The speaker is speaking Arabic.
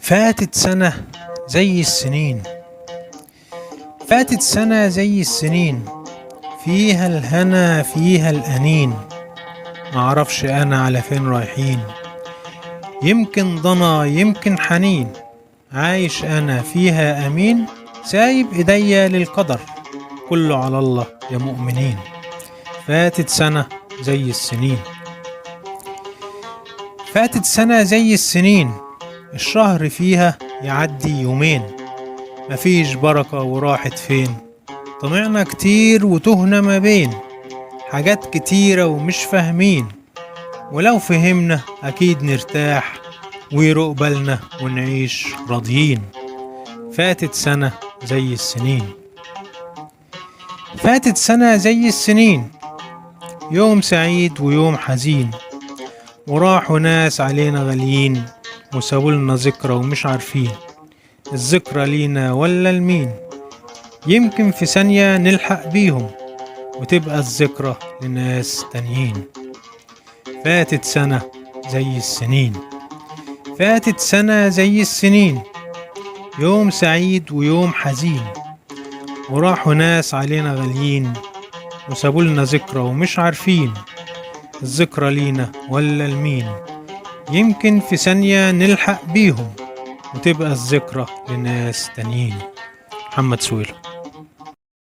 فاتت سنة زي السنين. فاتت سنة زي السنين، فيها الهنا فيها الأنين. معرفش أنا على فين رايحين، يمكن ضنا يمكن حنين. عايش أنا فيها أمين، سايب إيديا للقدر، كله على الله يا مؤمنين. فاتت سنة زي السنين. فاتت سنة زي السنين، الشهر فيها يعدي يومين. مفيش بركة وراحت فين، طمعنا كتير وتهنا ما بين حاجات كتيرة ومش فاهمين. ولو فهمنا أكيد نرتاح ويروق بالنا ونعيش راضيين. فاتت سنة زي السنين. فاتت سنة زي السنين، يوم سعيد ويوم حزين. وراحوا ناس علينا غاليين، وسابولنا ذكرى ومش عارفين الذكرى لينا ولا لمين. يمكن في ثانية نلحق بيهم، وتبقى الذكرى لناس تانيين. فاتت سنة زي السنين. فاتت سنة زي السنين، يوم سعيد ويوم حزين. وراحوا ناس علينا غاليين، وسابولنا ذكرى ومش عارفين الذكرى لينا ولا لمين. يمكن في ثانية نلحق بيهم، وتبقى الذكرى لناس تانيين. محمد سويلة.